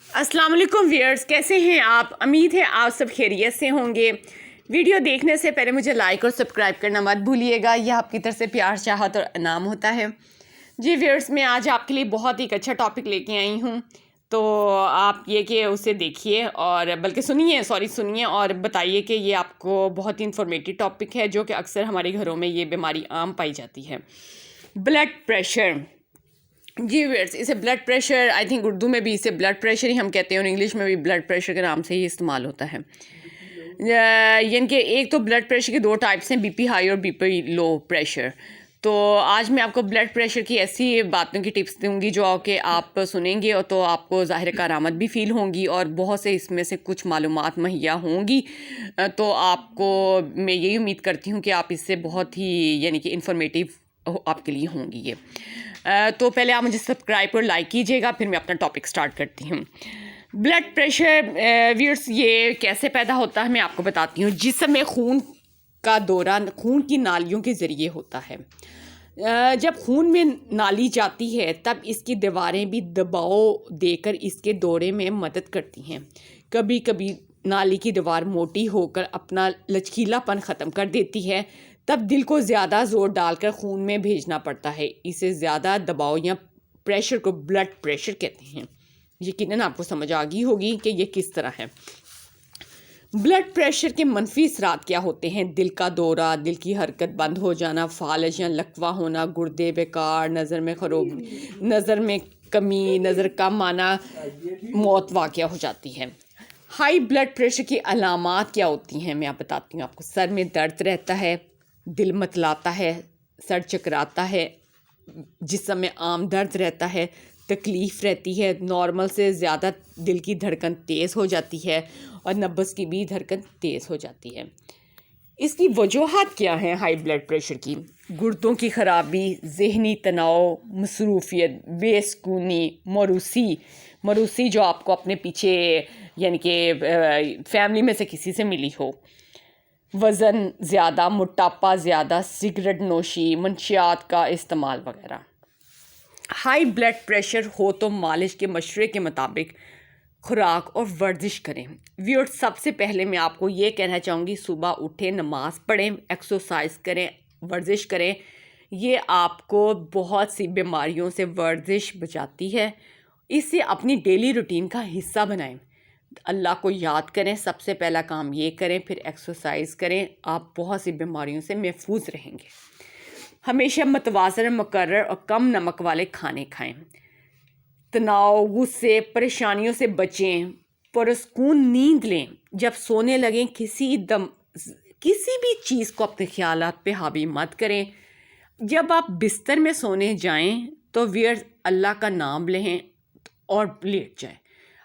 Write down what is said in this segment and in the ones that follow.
السلام علیکم ویئرز، کیسے ہیں آپ؟ امید ہے آپ سب خیریت سے ہوں گے۔ ویڈیو دیکھنے سے پہلے مجھے لائک اور سبسکرائب کرنا مت بھولیے گا، یہ آپ کی طرف سے پیار، چاہت اور انعام ہوتا ہے۔ جی ویئرز، میں آج آپ کے لیے بہت ایک اچھا ٹاپک لے کے آئی ہوں، تو آپ یہ کہ اسے دیکھیے اور بلکہ سنیے اور بتائیے کہ یہ آپ کو بہت ہی انفارمیٹیو ٹاپک ہے، جو کہ اکثر ہمارے گھروں میں یہ بیماری عام پائی جاتی ہے، بلڈ پریشر۔ جی ویئرس، اسے blood pressure, I think Urdu میں بھی اسے بلڈ پریشر ہی ہم کہتے ہیں اور انگلش میں بھی بلڈ پریشر کے نام سے ہی استعمال ہوتا ہے۔ یعنی کہ ایک تو بلڈ پریشر کے دو ٹائپس ہیں، بی پی ہائی اور بی پی لو پریشر۔ تو آج میں آپ کو بلڈ پریشر کی ایسی باتوں کی ٹپس دوں گی جو کہ آپ سنیں گے اور تو آپ کو ظاہر کارآمد بھی فیل ہوں گی اور بہت سے اس میں سے کچھ معلومات مہیا ہوں گی، تو آپ کو میں یہی امید کرتی ہوں کہ آپ اس سے بہت ہی یعنی کہ انفارمیٹیو آپ کے لیے ہوں گی یہ۔ تو پہلے آپ مجھے سبسکرائب اور لائک کیجیے گا، پھر میں اپنا ٹاپک سٹارٹ کرتی ہوں۔ بلڈ پریشر ویئرس یہ کیسے پیدا ہوتا ہے میں آپ کو بتاتی ہوں۔ جسم میں خون کا دورہ خون کی نالیوں کے ذریعے ہوتا ہے۔ جب خون میں نالی جاتی ہے تب اس کی دیواریں بھی دباؤ دے کر اس کے دورے میں مدد کرتی ہیں۔ کبھی کبھی نالی کی دیوار موٹی ہو کر اپنا لچکیلا پن ختم کر دیتی ہے، تب دل کو زیادہ زور ڈال کر خون میں بھیجنا پڑتا ہے۔ اسے زیادہ دباؤ یا پریشر کو بلڈ پریشر کہتے ہیں۔ یقیناً آپ کو سمجھ آ گئی ہوگی کہ یہ کس طرح ہے۔ بلڈ پریشر کے منفی اثرات کیا ہوتے ہیں؟ دل کا دورہ، دل کی حرکت بند ہو جانا، فالج یا لکوہ ہونا، گردے بیکار، نظر میں خرابی، نظر میں کمی، نظر کم آنا، موت واقع ہو جاتی ہے۔ ہائی بلڈ پریشر کی علامات کیا ہوتی ہیں میں آپ بتاتی ہوں آپ کو۔ سر میں درد رہتا ہے، دل متلاتا ہے، سر چکراتا ہے، جسم میں عام درد رہتا ہے، تکلیف رہتی ہے، نارمل سے زیادہ دل کی دھڑکن تیز ہو جاتی ہے اور نبض کی بھی دھڑکن تیز ہو جاتی ہے۔ اس کی وجوہات کیا ہیں ہائی بلڈ پریشر کی؟ گردوں کی خرابی، ذہنی تناؤ، مصروفیت، بے سکونی، مروسی جو آپ کو اپنے پیچھے یعنی کہ فیملی میں سے کسی سے ملی ہو، وزن زیادہ، موٹاپا زیادہ، سگریٹ نوشی، منشیات کا استعمال وغیرہ۔ ہائی بلڈ پریشر ہو تو مالش کے مشورے کے مطابق خوراک اور ورزش کریں۔ ویئر، سب سے پہلے میں آپ کو یہ کہنا چاہوں گی، صبح اٹھیں، نماز پڑھیں، ایکسرسائز کریں، ورزش کریں۔ یہ آپ کو بہت سی بیماریوں سے ورزش بچاتی ہے۔ اسے اپنی ڈیلی روٹین کا حصہ بنائیں۔ اللہ کو یاد کریں، سب سے پہلا کام یہ کریں، پھر ایکسرسائز کریں، آپ بہت سی بیماریوں سے محفوظ رہیں گے۔ ہمیشہ متوازن، مقرر اور کم نمک والے کھانے کھائیں۔ تناؤ، غصے، پریشانیوں سے بچیں، پرسکون نیند لیں۔ جب سونے لگیں کسی بھی چیز کو اپنے خیالات پہ حاوی مت کریں۔ جب آپ بستر میں سونے جائیں تو ویئر اللہ کا نام لیں اور لیٹ جائیں۔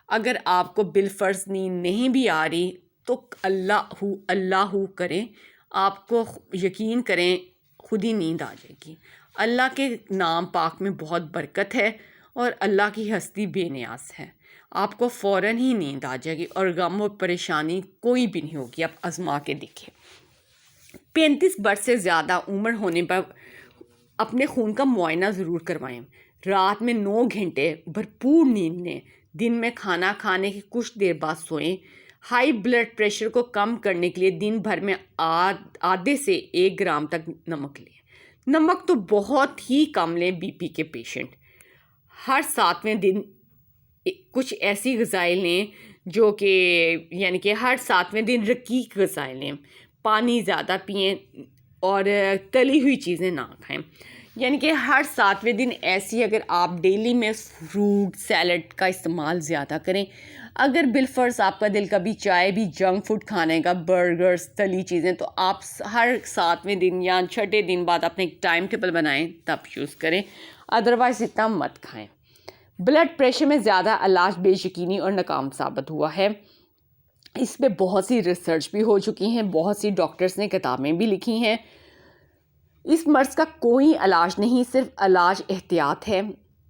اگر آپ کو بالفرض نیند نہیں بھی آ رہی تو اللہ کریں، آپ کو یقین کریں خود ہی نیند آ جائے گی۔ اللہ کے نام پاک میں بہت برکت ہے اور اللہ کی ہستی بے نیاز ہے، آپ کو فوراً ہی نیند آ جائے گی اور غم اور پریشانی کوئی بھی نہیں ہوگی۔ آپ آزما کے دیکھیں۔ 35 برس سے زیادہ عمر ہونے پر اپنے خون کا معائنہ ضرور کروائیں۔ رات میں 9 گھنٹے بھرپور نیند لیں۔ دن میں کھانا کھانے کی کچھ دیر بعد سوئیں۔ ہائی بلڈ پریشر کو کم کرنے کے لیے دن بھر میں آدھے سے 1 گرام تک نمک لیں۔ نمک تو بہت ہی کم لیں بی پی کے پیشنٹ۔ ہر 7ویں دن کچھ ایسی غذائیں لیں جو کہ یعنی کہ ہر 7ویں دن رقیق غذائیں لیں۔ پانی زیادہ پئیں اور تلی ہوئی چیزیں نہ کھائیں۔ یعنی کہ ہر 7ویں دن ایسی اگر آپ ڈیلی میں فروٹ سیلڈ کا استعمال زیادہ کریں۔ اگر بالفرض آپ کا دل کبھی چائے بھی جنک فوڈ کھانے کا، برگرز، تلی چیزیں، تو آپ ہر 7ویں دن یا 6ٹھے دن بعد اپنے ایک ٹائم ٹیبل بنائیں تب یوز کریں، ادروائز اتنا مت کھائیں۔ بلڈ پریشر میں زیادہ علاج بے یقینی اور ناکام ثابت ہوا ہے۔ اس پہ بہت سی ریسرچ بھی ہو چکی ہیں، بہت سی ڈاکٹرز نے کتابیں بھی لکھی ہیں۔ اس مرض کا کوئی علاج نہیں، صرف علاج احتیاط ہے،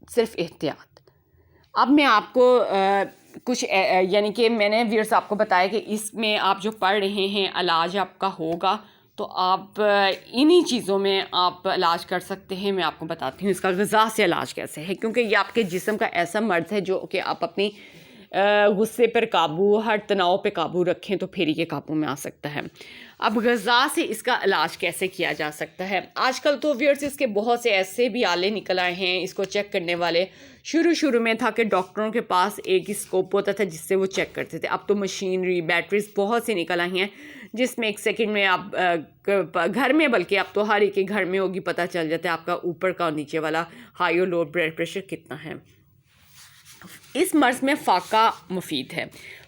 صرف احتیاط۔ اب میں آپ کو کچھ یعنی کہ میں نے ویئرس آپ کو بتایا کہ اس میں آپ جو پڑھ رہے ہیں علاج آپ کا ہوگا، تو آپ انہی چیزوں میں آپ علاج کر سکتے ہیں۔ میں آپ کو بتاتی ہوں اس کا غذا سے علاج کیسے ہے، کیونکہ یہ آپ کے جسم کا ایسا مرض ہے جو کہ آپ اپنی غصے پر قابو، ہر تناؤ پہ قابو رکھیں تو پھر یہ قابو میں آ سکتا ہے۔ اب غذا سے اس کا علاج کیسے کیا جا سکتا ہے؟ آج کل تو ویئرس اس کے بہت سے ایسے بھی آلے نکل آئے ہیں اس کو چیک کرنے والے۔ شروع میں تھا کہ ڈاکٹروں کے پاس ایک ہی اسکوپ ہوتا تھا جس سے وہ چیک کرتے تھے، اب تو مشینری، بیٹریز بہت سی نکل آئی ہیں جس میں 1 سیکنڈ میں آپ گھر میں، بلکہ اب تو ہر ایک کے گھر میں ہوگی، پتہ چل جاتا ہے آپ کا اوپر کا اور نیچے والا ہائی اور لو بلڈ پریشر کتنا ہے۔ اس مرض میں فاقہ مفید ہے،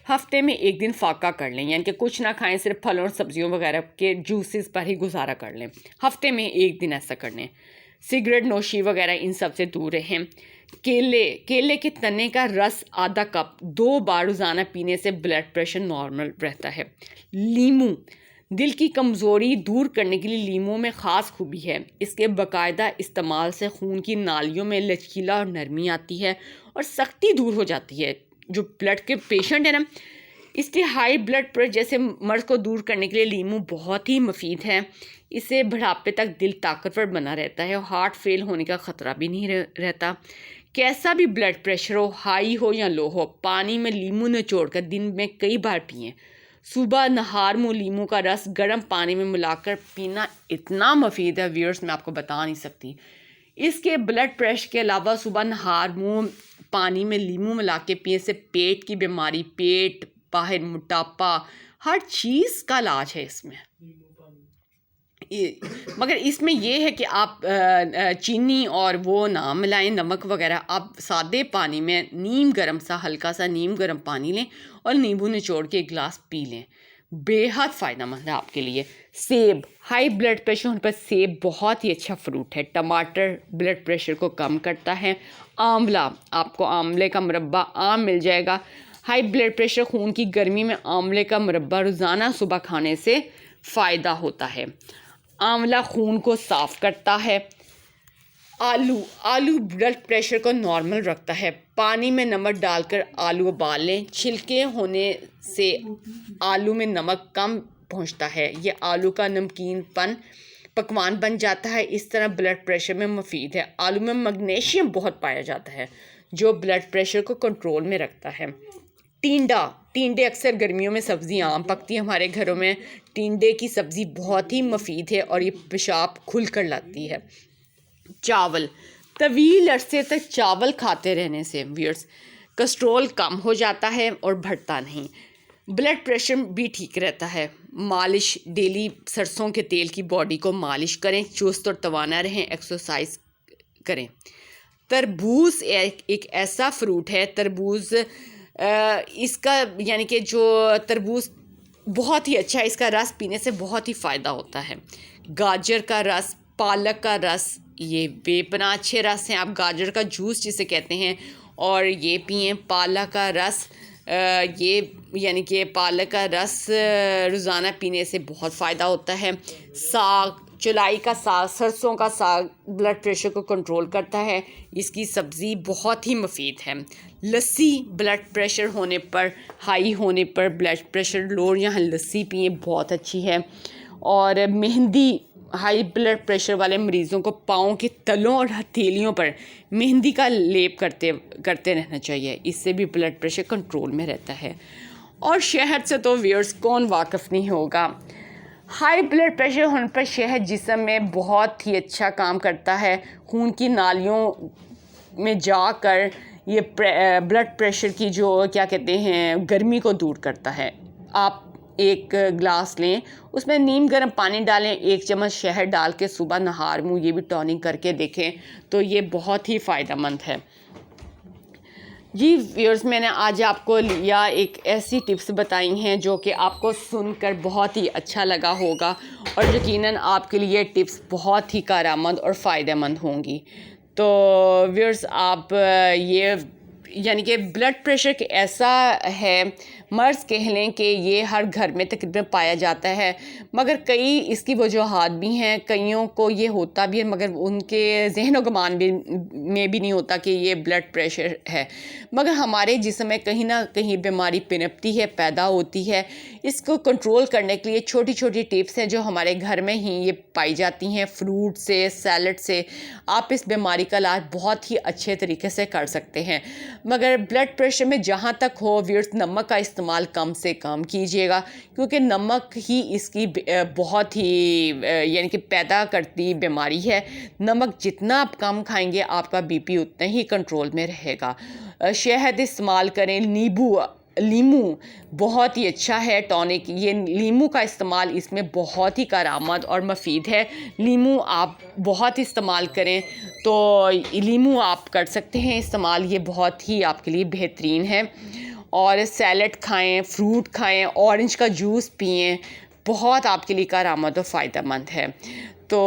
ہفتے میں 1 دن فاقہ کر لیں، یعنی کہ کچھ نہ کھائیں، صرف پھلوں اور سبزیوں وغیرہ کے جوسز پر ہی گزارا کر لیں، ہفتے میں 1 دن ایسا کر لیں۔ سگریٹ نوشی وغیرہ ان سب سے دور رہیں۔ کیلے کے تنے کا رس آدھا کپ 2 بار روزانہ پینے سے بلڈ پریشر نارمل رہتا ہے۔ لیمو دل کی کمزوری دور کرنے کے لیے لیمو میں خاص خوبی ہے، اس کے باقاعدہ استعمال سے خون کی نالیوں میں لچکیلا اور نرمی آتی ہے اور سختی دور ہو جاتی ہے۔ جو بلڈ کے پیشنٹ ہیں نا، اس کے ہائی بلڈ پریشر جیسے مرض کو دور کرنے کے لیے لیمو بہت ہی مفید ہے، اس سے بڑھاپے تک دل طاقتور بنا رہتا ہے اور ہارٹ فیل ہونے کا خطرہ بھی نہیں رہتا۔ کیسا بھی بلڈ پریشر ہو، ہائی ہو یا لو ہو، پانی میں لیمو نچوڑ کر دن میں کئی بار پئیں۔ صبح نہار منہ لیمو کا رس گرم پانی میں ملا کر پینا اتنا مفید ہے ویئرس، میں آپ کو بتا نہیں سکتی۔ اس کے بلڈ پریشر کے علاوہ صبح نہار منہ پانی میں لیمو ملا کے پینے سے پیٹ کی بیماری، پیٹ باہر، موٹاپا، ہر چیز کا علاج ہے اس میں۔ مگر اس میں یہ ہے کہ آپ چینی اور وہ نہ ملائیں، نمک وغیرہ، آپ سادے پانی میں نیم گرم سا، ہلکا سا نیم گرم پانی لیں اور نیمبو نچوڑ کے 1 گلاس پی لیں، بے حد فائدہ مند ہے آپ کے لیے۔ سیب، ہائی بلڈ پریشر ہونے پر سیب بہت ہی اچھا فروٹ ہے۔ ٹماٹر بلڈ پریشر کو کم کرتا ہے۔ آملہ، آپ کو آملے کا مربع عام مل جائے گا۔ ہائی بلڈ پریشر، خون کی گرمی میں آملے کا مربع روزانہ صبح کھانے سے فائدہ ہوتا ہے۔ آملہ خون کو صاف کرتا ہے۔ آلو بلڈ پریشر کو نارمل رکھتا ہے۔ پانی میں نمک ڈال کر آلو ابال لیں، چھلکے ہونے سے آلو میں نمک کم پہنچتا ہے، یہ آلو کا نمکین پکوان بن جاتا ہے، اس طرح بلڈ پریشر میں مفید ہے۔ آلو میں میگنیشیم بہت پایا جاتا ہے جو بلڈ پریشر کو کنٹرول میں رکھتا ہے۔ ٹینڈے اکثر گرمیوں میں سبزی عام پکتی ہے ہمارے گھروں میں، ٹینڈے کی سبزی بہت ہی مفید ہے اور یہ پیشاب کھل کر لاتی ہے۔ چاول، طویل عرصے تک چاول کھاتے رہنے سے ویئرس کسٹرول کم ہو جاتا ہے اور بڑھتا نہیں، بلڈ پریشر بھی ٹھیک رہتا ہے۔ مالش، ڈیلی سرسوں کے تیل کی باڈی کو مالش کریں، چست اور توانا رہیں، ایکسرسائز کریں۔ تربوز ایک ایسا فروٹ ہے، تربوز اس کا یعنی کہ جو تربوز بہت ہی اچھا ہے، اس کا رس پینے سے بہت ہی فائدہ ہوتا ہے۔ گاجر کا رس، پالک کا رس، یہ بے پناہ اچھے رس ہیں، آپ گاجر کا جوس جسے کہتے ہیں اور یہ پئیں۔ پالک کا رس، یہ یعنی کہ پالک کا رس روزانہ پینے سے بہت فائدہ ہوتا ہے۔ ساگ، چولائی کا ساگ، سرسوں کا ساگ بلڈ پریشر کو کنٹرول کرتا ہے، اس کی سبزی بہت ہی مفید ہے۔ لسی، بلڈ پریشر ہونے پر، ہائی ہونے پر، بلڈ پریشر لو، یہاں لسی پئیں، بہت اچھی ہے۔ اور مہندی، ہائی بلڈ پریشر والے مریضوں کو پاؤں کے تلوں اور ہتھیلیوں پر مہندی کا لیپ کرتے رہنا چاہیے، اس سے بھی بلڈ پریشر کنٹرول میں رہتا ہے۔ اور شہد سے تو ویئرس کون واقف نہیں ہوگا۔ ہائی بلڈ پریشر ہونے پر شہد جسم میں بہت ہی اچھا کام کرتا ہے، خون کی نالیوں میں جا کر یہ بلڈ پریشر کی جو کیا کہتے ہیں گرمی کو دور کرتا ہے۔ آپ 1 گلاس لیں، اس میں نیم گرم پانی ڈالیں، 1 چمچ شہد ڈال کے صبح نہار منہ یہ بھی ٹوننگ کر کے دیکھیں تو یہ بہت ہی فائدہ مند ہے۔ جی ویئرس، میں نے آج آپ کو ایک ایسی ٹپس بتائی ہیں جو کہ آپ کو سن کر بہت ہی اچھا لگا ہوگا اور یقیناً آپ کے لیے ٹپس بہت ہی کارآمد اور فائدہ مند ہوں گی۔ تو ویئرس، آپ یہ یعنی کہ بلڈ پریشر ایک ایسا ہے مرض کہہ لیں کہ یہ ہر گھر میں تقریباً پایا جاتا ہے، مگر کئی اس کی وجوہات بھی ہیں، کئیوں کو یہ ہوتا بھی ہے مگر ان کے ذہن و گمان میں بھی نہیں ہوتا کہ یہ بلڈ پریشر ہے، مگر ہمارے جسم میں کہیں نہ کہیں بیماری پنپتی ہے، پیدا ہوتی ہے۔ اس کو کنٹرول کرنے کے لیے چھوٹی چھوٹی ٹپس ہیں جو ہمارے گھر میں ہی یہ پائی جاتی ہیں، فروٹ سے، سیلڈ سے آپ اس بیماری کا علاج بہت ہی اچھے طریقے سے کر سکتے ہیں۔ مگر بلڈ پریشر میں جہاں تک ہو ویئرس نمک کا استعمال کم سے کم کیجیے گا، کیونکہ نمک ہی اس کی بہت ہی یعنی کہ پیدا کرتی بیماری ہے۔ نمک جتنا آپ کم کھائیں گے آپ کا بی پی اتنا ہی کنٹرول میں رہے گا۔ شہد استعمال کریں، لیمو بہت ہی اچھا ہے ٹونک، یہ لیمو کا استعمال اس میں بہت ہی کارآمد اور مفید ہے۔ لیمو آپ بہت استعمال کریں تو لیمو آپ کر سکتے ہیں استعمال، یہ بہت ہی آپ کے لیے بہترین ہے۔ اور سیلڈ کھائیں، فروٹ کھائیں، اورنج کا جوس پئیں، بہت آپ کے لیے کارآمد اور فائدہ مند ہے۔ تو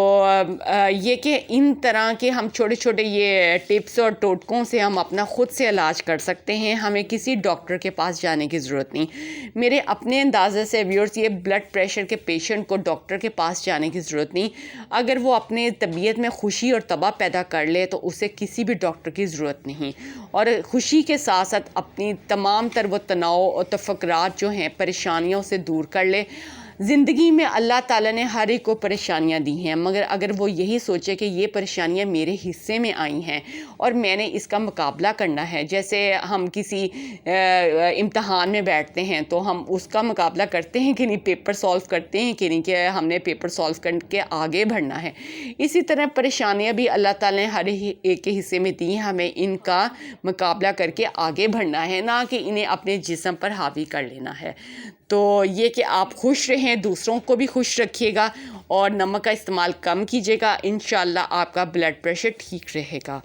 یہ کہ ان طرح کے ہم چھوٹے چھوٹے یہ ٹپس اور ٹوٹکوں سے ہم اپنا خود سے علاج کر سکتے ہیں، ہمیں کسی ڈاکٹر کے پاس جانے کی ضرورت نہیں۔ میرے اپنے اندازے سے ویورز، یہ بلڈ پریشر کے پیشنٹ کو ڈاکٹر کے پاس جانے کی ضرورت نہیں۔ اگر وہ اپنے طبیعت میں خوشی اور طبع پیدا کر لے تو اسے کسی بھی ڈاکٹر کی ضرورت نہیں، اور خوشی کے ساتھ ساتھ اپنی تمام تر وہ تناؤ اور تفکرات جو ہیں پریشانیوں سے دور کر لے۔ زندگی میں اللہ تعالیٰ نے ہر ایک کو پریشانیاں دی ہیں، مگر اگر وہ یہی سوچے کہ یہ پریشانیاں میرے حصے میں آئی ہیں اور میں نے اس کا مقابلہ کرنا ہے، جیسے ہم کسی امتحان میں بیٹھتے ہیں تو ہم اس کا مقابلہ کرتے ہیں کہ نہیں، پیپر سولو کرتے ہیں کہ نہیں، کہ ہم نے پیپر سولو کر کے آگے بڑھنا ہے۔ اسی طرح پریشانیاں بھی اللہ تعالیٰ نے ہر ایک کے حصے میں دی ہیں، ہمیں ان کا مقابلہ کر کے آگے بڑھنا ہے، نہ کہ انہیں اپنے جسم پر حاوی کر لینا ہے۔ تو یہ کہ آپ خوش رہیں، دوسروں کو بھی خوش رکھیے گا اور نمک کا استعمال کم کیجیے گا، انشاءاللہ آپ کا بلڈ پریشر ٹھیک رہے گا۔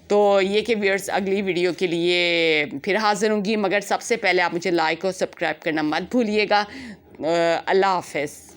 تو یہ کہ ویئرز اگلی ویڈیو کے لیے پھر حاضر ہوں گی، مگر سب سے پہلے آپ مجھے لائک اور سبسکرائب کرنا مت بھولیے گا۔ اللہ حافظ۔